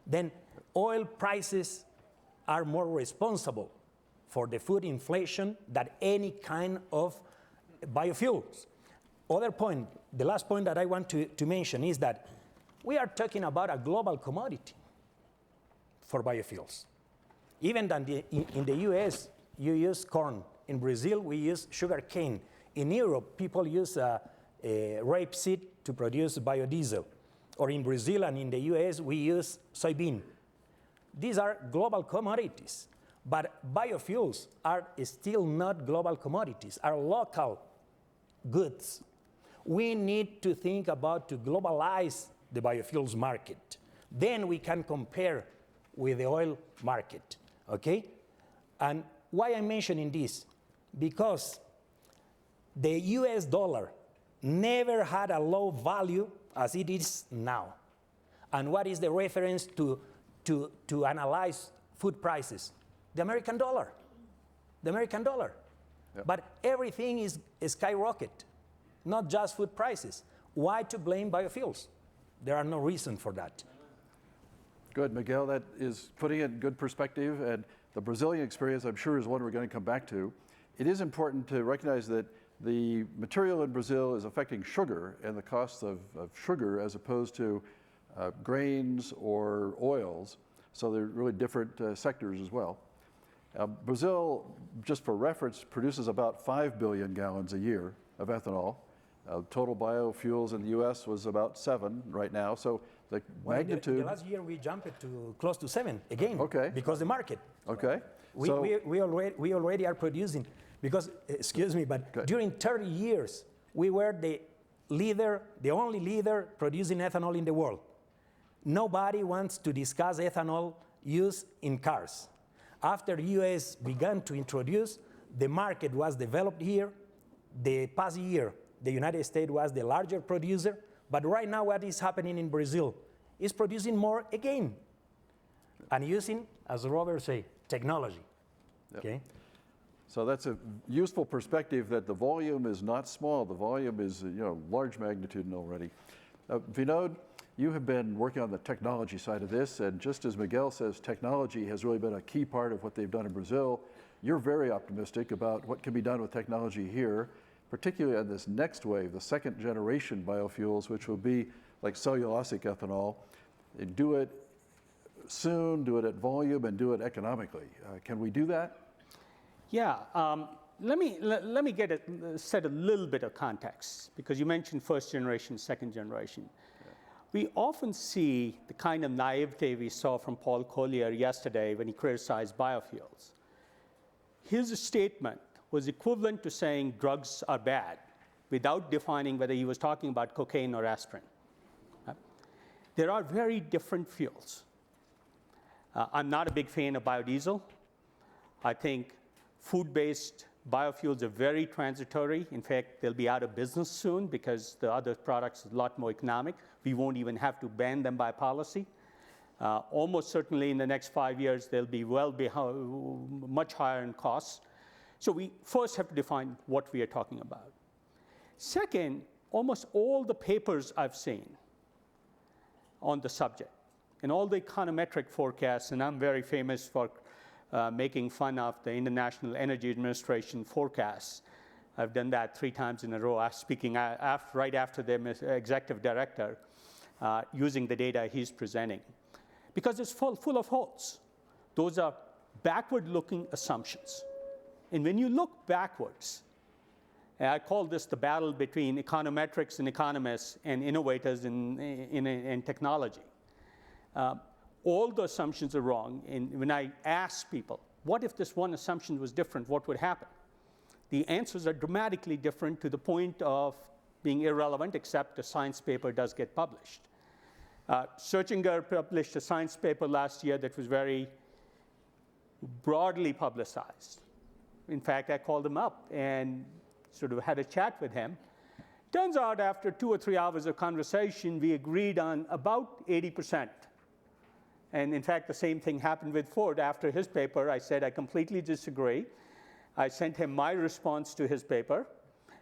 then oil prices are more responsible for the food inflation than any kind of biofuels. Other point, the last point that I want to mention is that we are talking about a global commodity for biofuels. Even than in the US, you use corn. In Brazil, we use sugar cane. In Europe, people use rapeseed to produce biodiesel. Or in Brazil and in the US, we use soybean. These are global commodities. But biofuels are still not global commodities, are local goods. We need to think about to globalize the biofuels market. Then we can compare with the oil market, okay? And why I'm mentioning this? Because the US dollar never had a low value as it is now. And what is the reference to analyze food prices? The American dollar. The American dollar. Yep. But everything is skyrocket, not just food prices. Why to blame biofuels? There are no reason for that. Good, Miguel, that is putting it in good perspective, and the Brazilian experience, I'm sure, is one we're going to come back to. It is important to recognize that the material in Brazil is affecting sugar and the cost of sugar as opposed to grains or oils, so they're really different sectors as well. Brazil, just for reference, produces about 5 billion gallons a year of ethanol. Total biofuels in the US was about 7 right now, so the magnitude... The last year we jumped to close to 7 again, okay, because the market. Okay. We already are producing, because, excuse me, but okay, during 30 years, we were the only leader producing ethanol in the world. Nobody wants to discuss ethanol use in cars. After the US began to introduce, the market was developed here. The past year, the United States was the larger producer, but right now what is happening in Brazil is producing more again, and using, as Robert said, technology, yep, okay? So that's a useful perspective that the volume is not small. The volume is, large magnitude already. Vinod, you have been working on the technology side of this, and just as Miguel says, technology has really been a key part of what they've done in Brazil. You're very optimistic about what can be done with technology here, particularly on this next wave, the second generation biofuels, which will be like cellulosic ethanol. And do it soon, do it at volume, and do it economically. Can we do that? Yeah, let me set a little bit of context, because you mentioned first generation, second generation. We often see the kind of naivete we saw from Paul Collier yesterday when he criticized biofuels. His statement was equivalent to saying drugs are bad without defining whether he was talking about cocaine or aspirin. There are very different fuels. I'm not a big fan of biodiesel. I think food-based biofuels are very transitory. In fact, they'll be out of business soon because the other products are a lot more economic. We won't even have to ban them by policy. Almost certainly in the next 5 years, they'll be much higher in costs. So we first have to define what we are talking about. Second, almost all the papers I've seen on the subject and all the econometric forecasts, and I'm very famous for making fun of the International Energy Administration forecasts. I've done that 3 times in a row, speaking right after the executive director, using the data he's presenting. Because it's full of holes. Those are backward-looking assumptions. And when you look backwards, and I call this the battle between econometrics and economists and innovators in technology. All the assumptions are wrong. And when I ask people, what if this one assumption was different, what would happen? The answers are dramatically different to the point of being irrelevant, except a science paper does get published. Searchinger published a science paper last year that was very broadly publicized. In fact, I called him up and sort of had a chat with him. Turns out after 2 or 3 hours of conversation, we agreed on about 80%. And in fact, the same thing happened with Ford. After his paper, I said, I completely disagree. I sent him my response to his paper.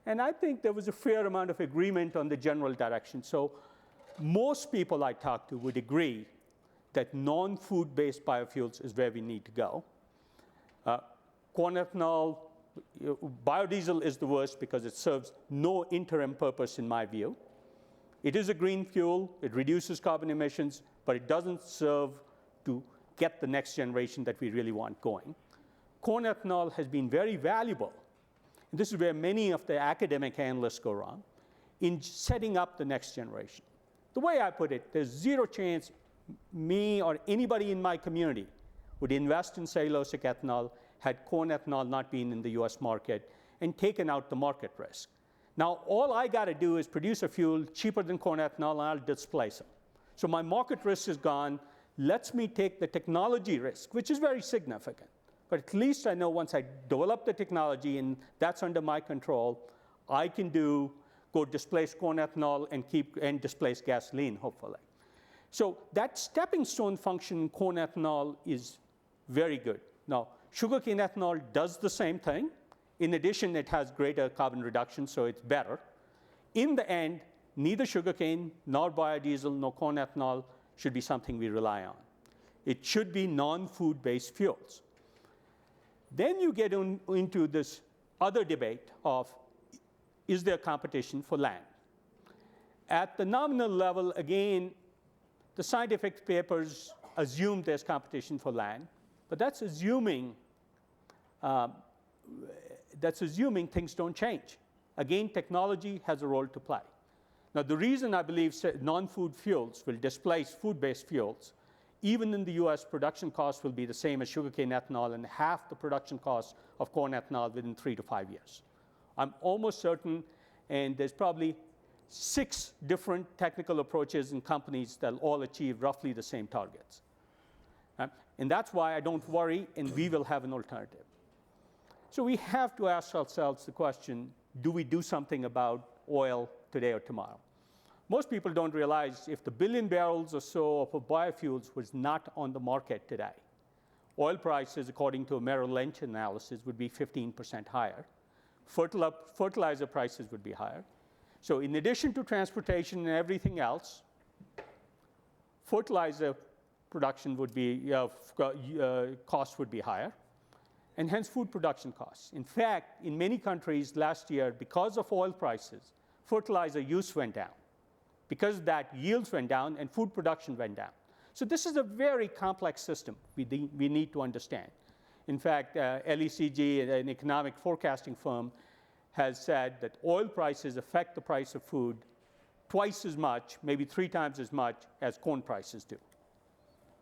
And I think there was a fair amount of agreement on the general direction. So most people I talked to would agree that non-food-based biofuels is where we need to go. Corn ethanol, biodiesel is the worst because it serves no interim purpose in my view. It is a green fuel, it reduces carbon emissions, but it doesn't serve to get the next generation that we really want going. Corn ethanol has been very valuable, and this is where many of the academic analysts go wrong, in setting up the next generation. The way I put it, there's zero chance me or anybody in my community would invest in cellulosic ethanol had corn ethanol not been in the US market and taken out the market risk. Now, all I got to do is produce a fuel cheaper than corn ethanol, and I'll displace them. So my market risk is gone. Lets me take the technology risk, which is very significant. But at least I know once I develop the technology, and that's under my control, I can go displace corn ethanol and displace gasoline, hopefully. So that stepping stone function in corn ethanol is very good. Now, sugarcane ethanol does the same thing. In addition, it has greater carbon reduction, so it's better. In the end, neither sugarcane, nor biodiesel, nor corn ethanol should be something we rely on. It should be non-food-based fuels. Then you get into this other debate of, is there competition for land? At the nominal level, again, the scientific papers assume there's competition for land, but that's assuming things don't change. Again, technology has a role to play. Now, the reason I believe non-food fuels will displace food-based fuels, even in the US, production costs will be the same as sugarcane ethanol and half the production cost of corn ethanol within 3 to 5 years. I'm almost certain, and there's probably 6 different technical approaches in companies that all achieve roughly the same targets. And that's why I don't worry, and we will have an alternative. So we have to ask ourselves the question, do we do something about oil today or tomorrow? Most people don't realize if the 1 billion barrels or so of biofuels was not on the market today, oil prices, according to a Merrill Lynch analysis, would be 15% higher. Fertilizer prices would be higher. So in addition to transportation and everything else, fertilizer production would be, costs would be higher, and hence food production costs. In fact, in many countries last year, because of oil prices, fertilizer use went down. Because of that, yields went down and food production went down. So this is a very complex system we need to understand. In fact, LECG, an economic forecasting firm, has said that oil prices affect the price of food twice as much, maybe 3 times as much as corn prices do,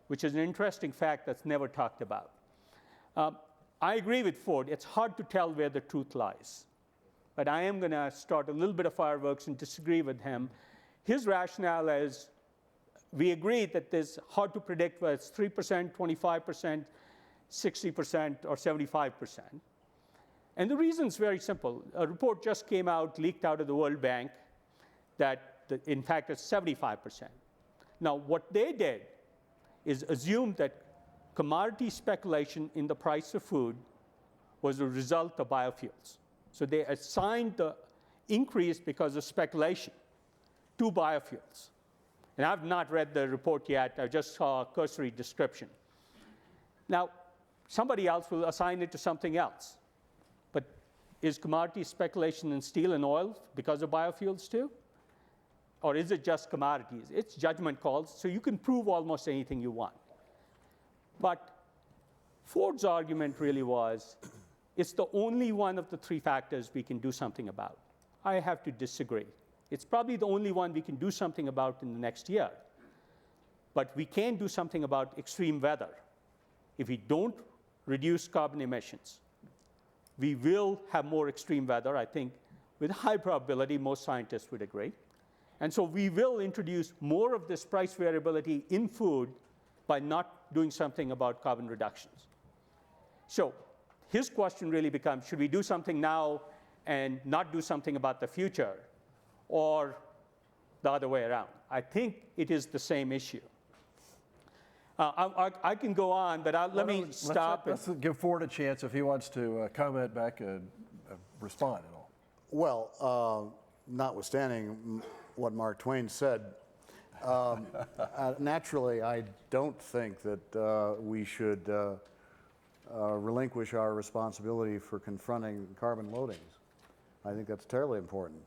which is an interesting fact that's never talked about. I agree with Ford. It's hard to tell where the truth lies. But I am going to start a little bit of fireworks and disagree with him. His rationale is, we agree that it's hard to predict whether it's 3%, 25%, 60%, or 75%. And the reason is very simple. A report just came out, leaked out of the World Bank, that in fact it's 75%. Now, what they did is assume that commodity speculation in the price of food was a result of biofuels. So they assigned the increase because of speculation to biofuels. And I've not read the report yet. I just saw a cursory description. Now, somebody else will assign it to something else. But is commodity speculation in steel and oil because of biofuels too? Or is it just commodities? It's judgment calls, so you can prove almost anything you want. But Ford's argument really was, it's the only one of the 3 factors we can do something about. I have to disagree. It's probably the only one we can do something about in the next year. But we can do something about extreme weather. If we don't reduce carbon emissions, we will have more extreme weather. I think with high probability, most scientists would agree. And so we will introduce more of this price variability in food by not doing something about carbon reductions. So his question really becomes, should we do something now and not do something about the future, or the other way around? I think it is the same issue. I can go on, but let me stop. Let's give Ford a chance if he wants to comment back and respond at all. Well, notwithstanding what Mark Twain said, Naturally, I don't think that we should relinquish our responsibility for confronting carbon loadings. I think that's terribly important.